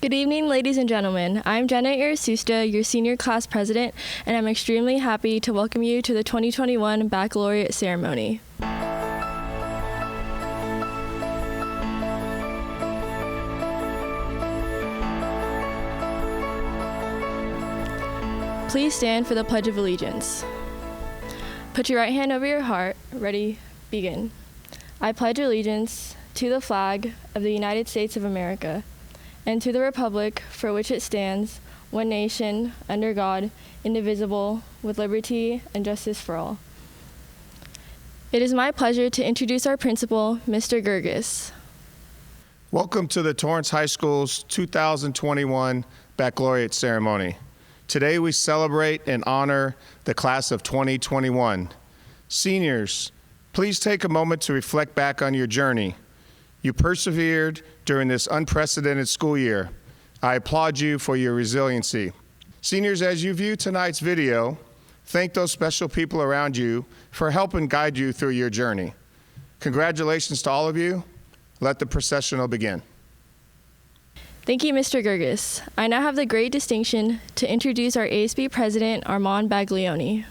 Good evening, ladies and gentlemen. I'm Jenna Irasusta, your senior class president, and I'm extremely happy to welcome you to the 2021 Baccalaureate ceremony. Please stand for the Pledge of Allegiance. Put your right hand over your heart. Ready, begin. I pledge allegiance to the flag of the United States of America and to the republic for which it stands, one nation, under God, indivisible, with liberty and justice for all. It is my pleasure to introduce our principal, Mr. Gerges. Welcome to the Torrance High School's 2021 Baccalaureate ceremony. Today we celebrate and honor the class of 2021. Seniors, please take a moment to reflect back on your journey. You persevered during this unprecedented school year. I applaud you for your resiliency. Seniors, as you view tonight's video, thank those special people around you for helping guide you through your journey. Congratulations to all of you. Let the processional begin. Thank you, Mr. Gerges. I now have the great distinction to introduce our ASB president, Armand Baglioni.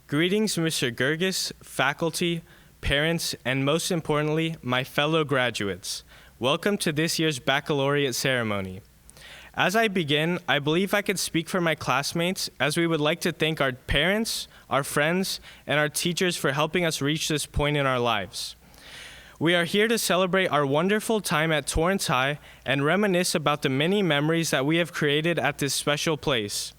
Greetings, Mr. Gerges, faculty, parents, and most importantly, my fellow graduates. Welcome to this year's baccalaureate ceremony. As I begin, I believe I could speak for my classmates as we would like to thank our parents, our friends, and our teachers for helping us reach this point in our lives. We are here to celebrate our wonderful time at Torrance High and reminisce about the many memories that we have created at this special place.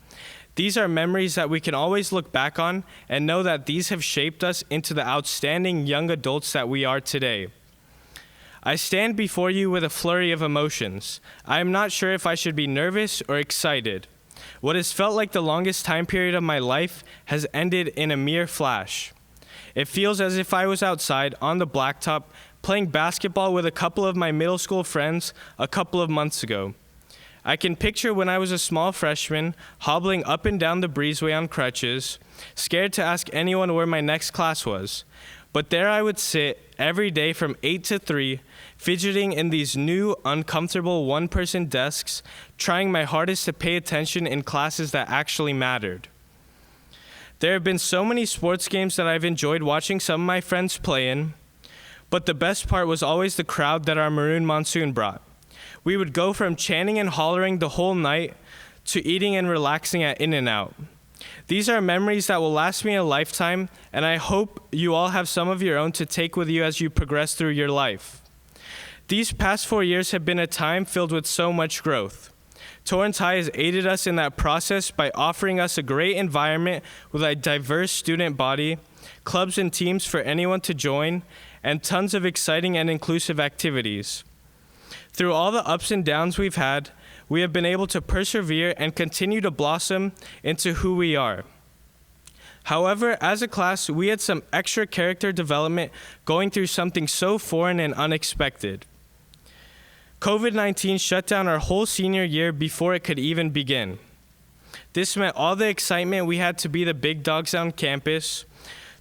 These are memories that we can always look back on and know that these have shaped us into the outstanding young adults that we are today. I stand before you with a flurry of emotions. I am not sure if I should be nervous or excited. What has felt like the longest time period of my life has ended in a mere flash. It feels as if I was outside on the blacktop playing basketball with a couple of my middle school friends a couple of months ago. I can picture when I was a small freshman, hobbling up and down the breezeway on crutches, scared to ask anyone where my next class was. But there I would sit every day from 8 to 3, fidgeting in these new, uncomfortable one-person desks, trying my hardest to pay attention in classes that actually mattered. There have been so many sports games that I've enjoyed watching some of my friends play in, but the best part was always the crowd that our Maroon Monsoon brought. We would go from chanting and hollering the whole night to eating and relaxing at In-N-Out. These are memories that will last me a lifetime, and I hope you all have some of your own to take with you as you progress through your life. These past 4 years have been a time filled with so much growth. Torrance High has aided us in that process by offering us a great environment with a diverse student body, clubs and teams for anyone to join, and tons of exciting and inclusive activities. Through all the ups and downs we've had, we have been able to persevere and continue to blossom into who we are. However, as a class, we had some extra character development going through something so foreign and unexpected. COVID-19 shut down our whole senior year before it could even begin. This meant all the excitement we had to be the big dogs on campus,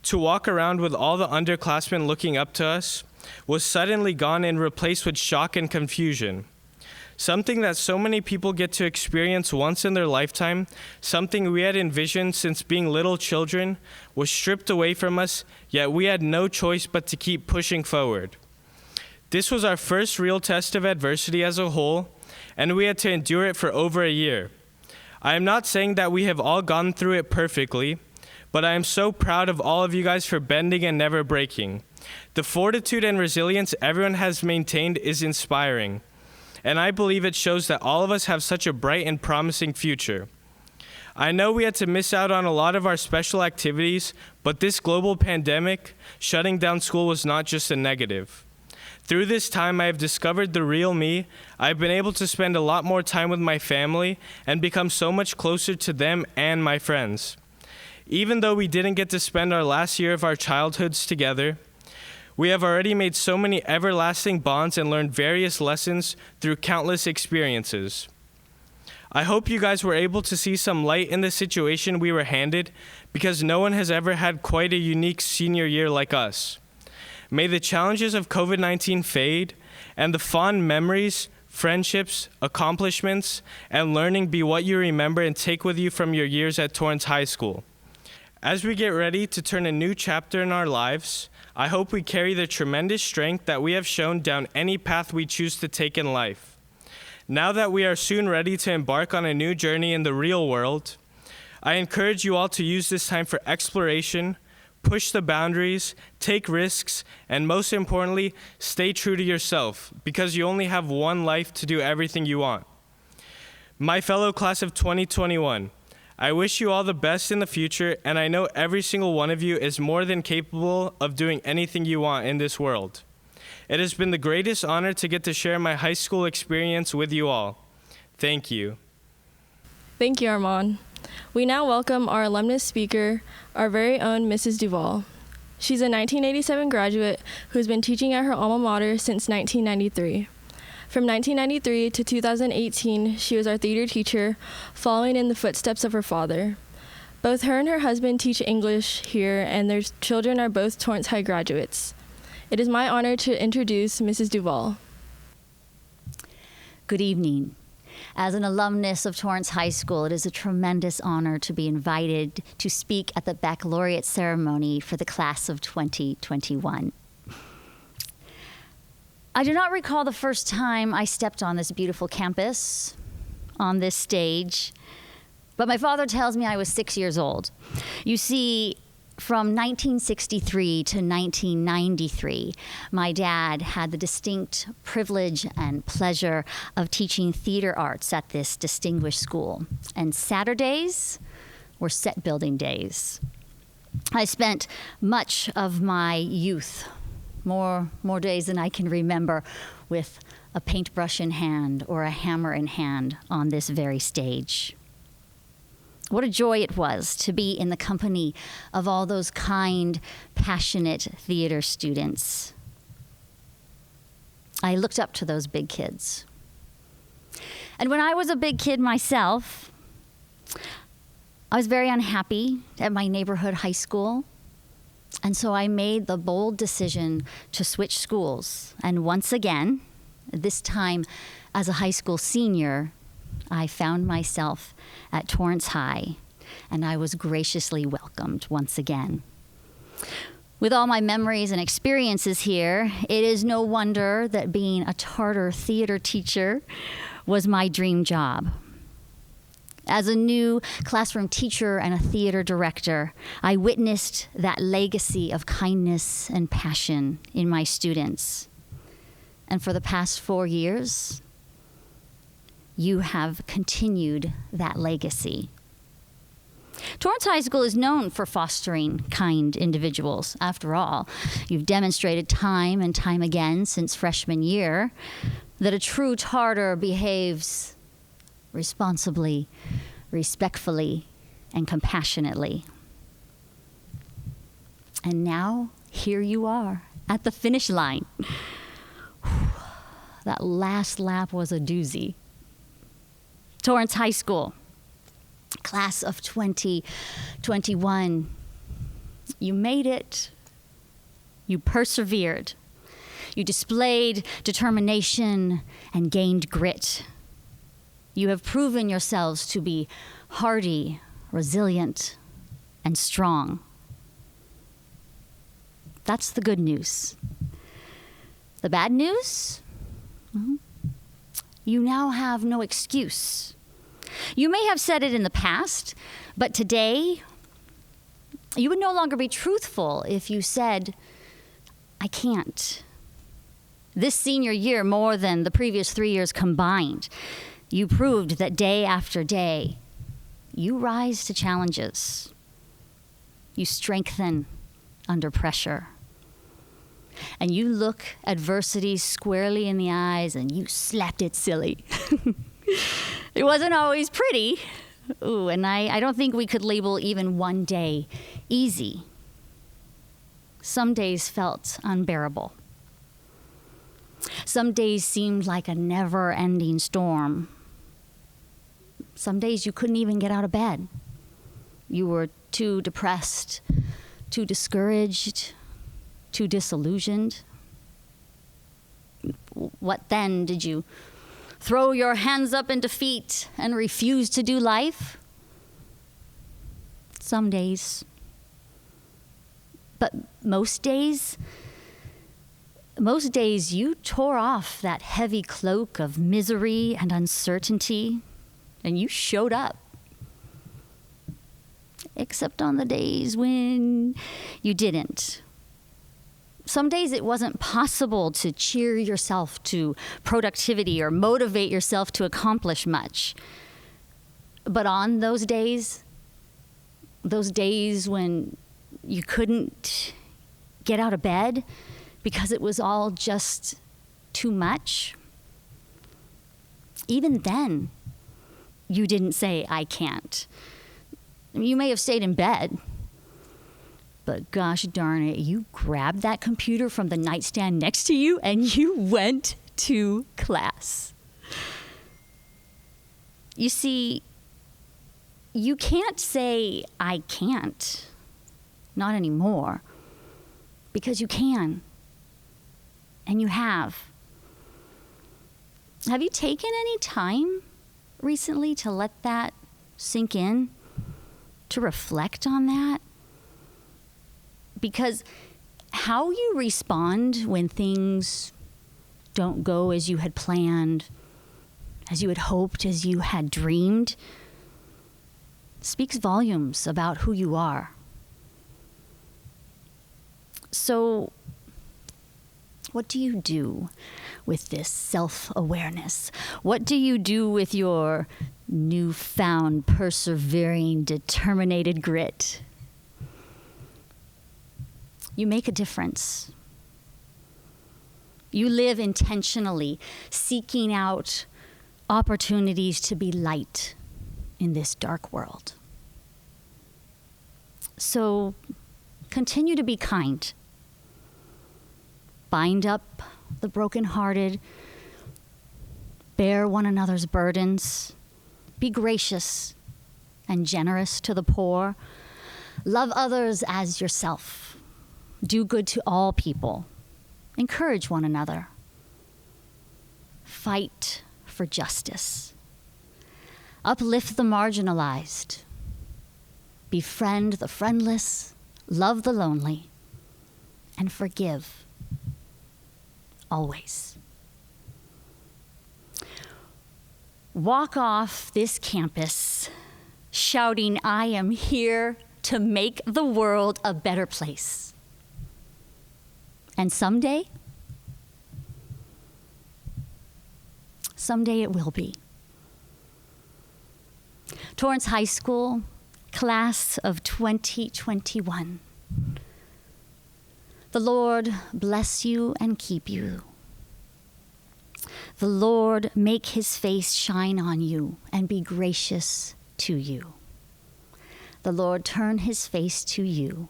to walk around with all the underclassmen looking up to us, was suddenly gone and replaced with shock and confusion. Something that so many people get to experience once in their lifetime, something we had envisioned since being little children, was stripped away from us, yet we had no choice but to keep pushing forward. This was our first real test of adversity as a whole, and we had to endure it for over a year. I am not saying that we have all gone through it perfectly, but I am so proud of all of you guys for bending and never breaking. The fortitude and resilience everyone has maintained is inspiring, and I believe it shows that all of us have such a bright and promising future. I know we had to miss out on a lot of our special activities, but this global pandemic, shutting down school, was not just a negative. Through this time, I have discovered the real me. I've been able to spend a lot more time with my family and become so much closer to them and my friends. Even though we didn't get to spend our last year of our childhoods together, we have already made so many everlasting bonds and learned various lessons through countless experiences. I hope you guys were able to see some light in the situation we were handed, because no one has ever had quite a unique senior year like us. May the challenges of COVID-19 fade and the fond memories friendships, accomplishments, and learning be what you remember and take with you from your years at Torrance High School. As we get ready to turn a new chapter in our lives, I hope we carry the tremendous strength that we have shown down any path we choose to take in life. Now that we are soon ready to embark on a new journey in the real world, I encourage you all to use this time for exploration, push the boundaries, take risks, and most importantly, stay true to yourself, because you only have one life to do everything you want. My fellow class of 2021, I wish you all the best in the future, and I know every single one of you is more than capable of doing anything you want in this world. It has been the greatest honor to get to share my high school experience with you all. Thank you. Thank you, Armand. We now welcome our alumnus speaker, our very own Mrs. Duvall. She's a 1987 graduate who's been teaching at her alma mater since 1993. From 1993 to 2018, she was our theater teacher, following in the footsteps of her father. Both her and her husband teach English here, and their children are both Torrance High graduates. It is my honor to introduce Mrs. Duvall. Good evening. As an alumnus of Torrance High School, it is a tremendous honor to be invited to speak at the baccalaureate ceremony for the class of 2021. I do not recall the first time I stepped on this beautiful campus, on this stage, but my father tells me I was 6 years old. You see, from 1963 to 1993, my dad had the distinct privilege and pleasure of teaching theater arts at this distinguished school. And Saturdays were set building days. I spent much of my youth, more days than I can remember, with a paintbrush in hand or a hammer in hand on this very stage. What a joy it was to be in the company of all those kind, passionate theater students. I looked up to those big kids. And when I was a big kid myself, I was very unhappy at my neighborhood high school. And so I made the bold decision to switch schools. And once again, this time as a high school senior, I found myself at Torrance High, and I was graciously welcomed once again. With all my memories and experiences here, it is no wonder that being a charter theater teacher was my dream job. As a new classroom teacher and a theater director, I witnessed that legacy of kindness and passion in my students. And for the past 4 years, you have continued that legacy. Torrance High School is known for fostering kind individuals. After all, you've demonstrated time and time again since freshman year that a true charter behaves responsibly, respectfully, and compassionately. And now, here you are at the finish line. That last lap was a doozy. Torrance High School, class of 2021. You made it. You persevered. You displayed determination and gained grit. You have proven yourselves to be hardy, resilient, and strong. That's the good news. The bad news? You now have no excuse. You may have said it in the past, but today, you would no longer be truthful if you said, I can't. This senior year, more than the previous 3 years combined, you proved that day after day, you rise to challenges. You strengthen under pressure. And you look adversity squarely in the eyes and you slapped it silly. It wasn't always pretty. Ooh, and I don't think we could label even one day easy. Some days felt unbearable. Some days seemed like a never-ending storm. Some days you couldn't even get out of bed. You were too depressed, too discouraged, too disillusioned. What then did you throw your hands up in defeat and refuse to do life? Some days. But most days you tore off that heavy cloak of misery and uncertainty, and you showed up. Except on the days when you didn't. Some days it wasn't possible to cheer yourself to productivity or motivate yourself to accomplish much. But on those days when you couldn't get out of bed because it was all just too much, even then, you didn't say, I can't. You may have stayed in bed, but gosh darn it, you grabbed that computer from the nightstand next to you and you went to class. You see, you can't say, I can't. Not anymore. Because you can. And you have. Have you taken any time recently to let that sink in? To reflect on that? Because how you respond when things don't go as you had planned, as you had hoped, as you had dreamed, speaks volumes about who you are. So, what do you do with this self-awareness? What do you do with your newfound, persevering, determined grit? You make a difference. You live intentionally, seeking out opportunities to be light in this dark world. So, continue to be kind. Bind up the brokenhearted. Bear one another's burdens. Be gracious and generous to the poor. Love others as yourself. Do good to all people. Encourage one another. Fight for justice. Uplift the marginalized. Befriend the friendless. Love the lonely. And forgive. Always. Walk off this campus shouting, I am here to make the world a better place. And someday it will be. Torrance High School, class of 2021. The Lord bless you and keep you. The Lord make his face shine on you and be gracious to you. The Lord turn his face to you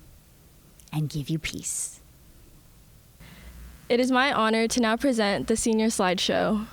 and give you peace. It is my honor to now present the senior slideshow.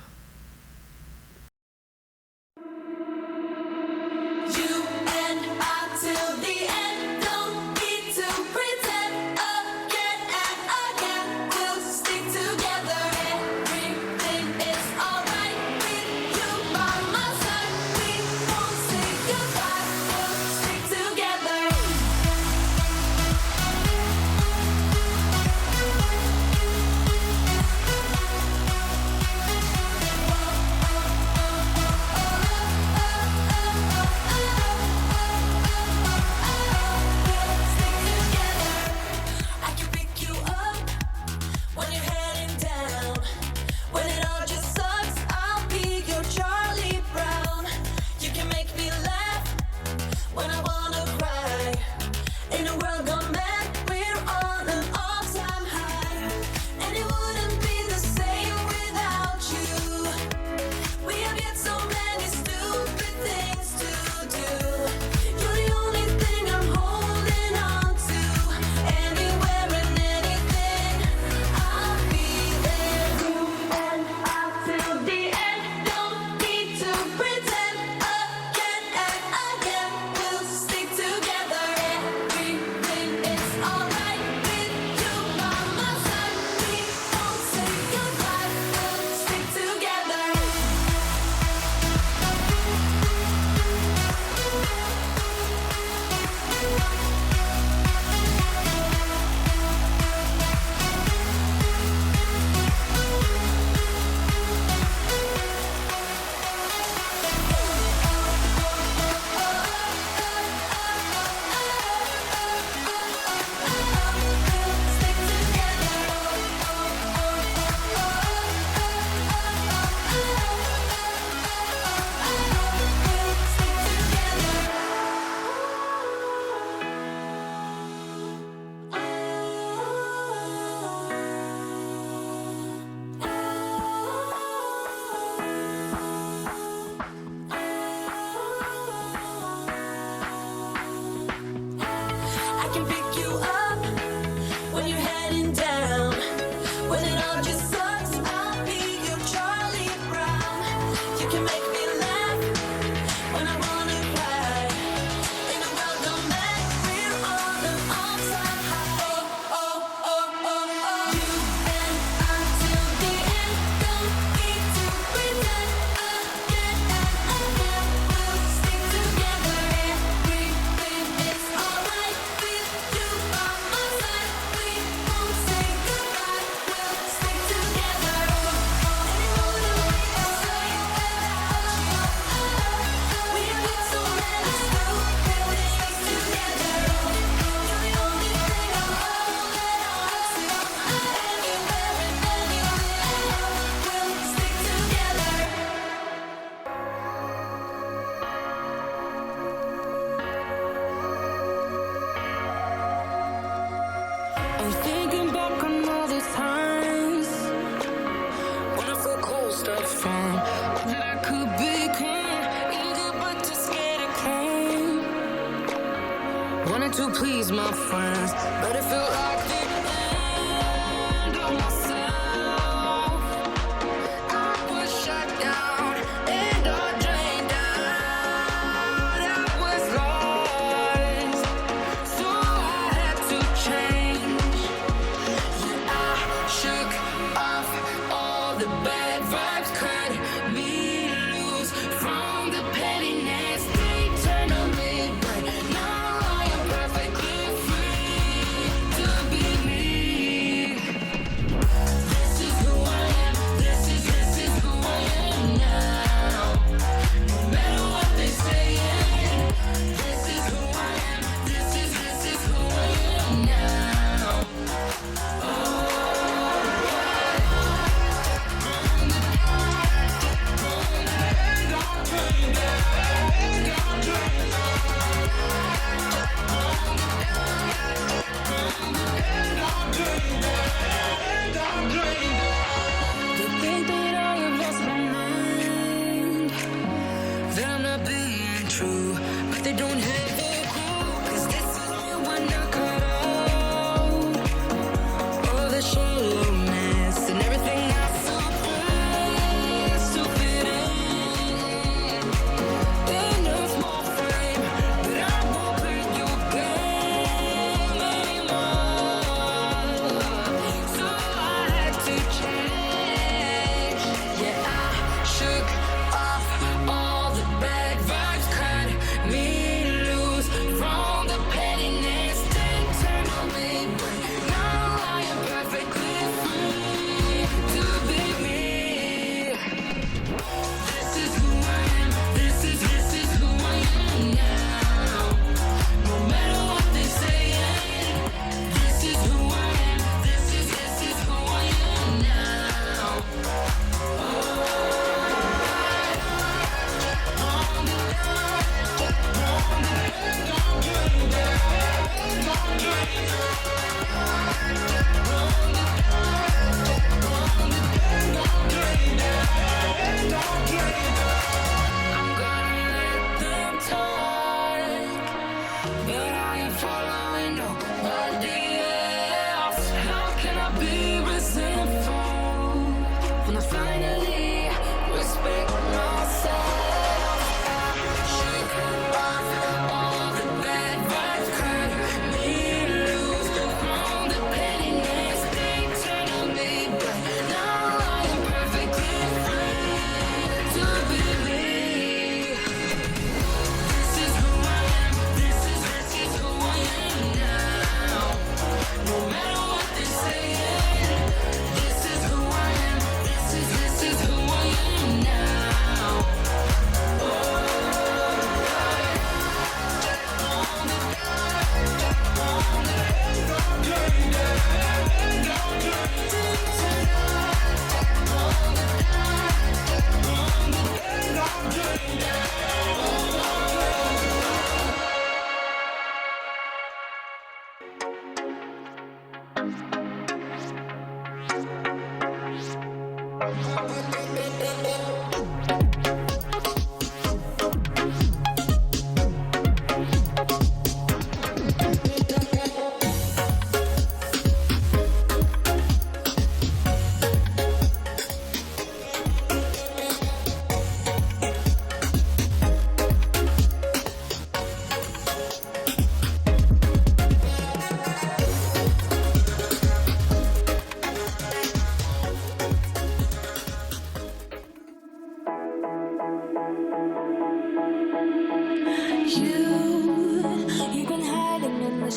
can pick you up when you're heading down. When it all just sucks, I'll be your Charlie Brown. You can make me laugh when I wanna cry. In a world gone mad, we're on the upside high. Oh, oh, oh, oh, oh. You and I till the end, don't need to pretend again and again. We'll stick together, everything is alright with you by my side. We won't say goodbye, we'll stick together. We have been so many through, we'll stick together. You're the only thing I'll hold on to. Anywhere and anywhere, we'll stick together. I'm thinking back on all the times when I felt cold stuff from that I could become eager but too scared to claim. Wanted to please my friends, but it felt like the end of myself. I was shut down and all drained out. I was lost, so I had to change. I shook off all the bad vibes, cut me loose from the pettiness. They turned on me, but now I am perfectly free to be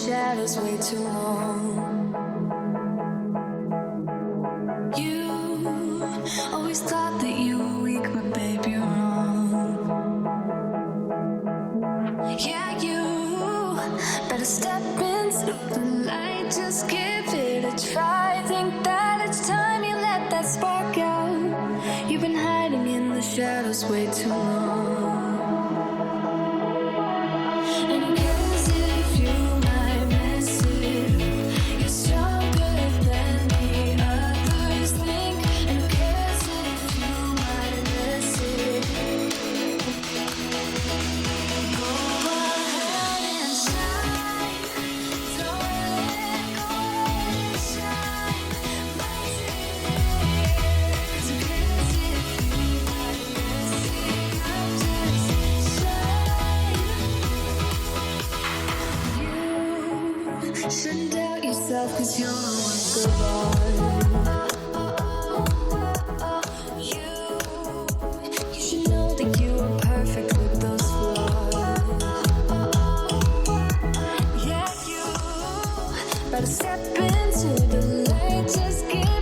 shadows way too long. You always thought that you were weak, but babe, you're wrong. Yeah, you better step into the light, just give it a try. Think that it's time you let that spark out. You've been hiding in the shadows way too long. And who cares if you might miss it? You're stronger than the others think. And who cares if you might miss it? Go ahead and shine. Don't let go and shine. Light it. 'Cause who cares if you might miss it? Just shine. You shouldn't doubt yourself, 'cause you're a work of art. You should know that you are perfect with those flaws. Yeah, you better step into the light, just give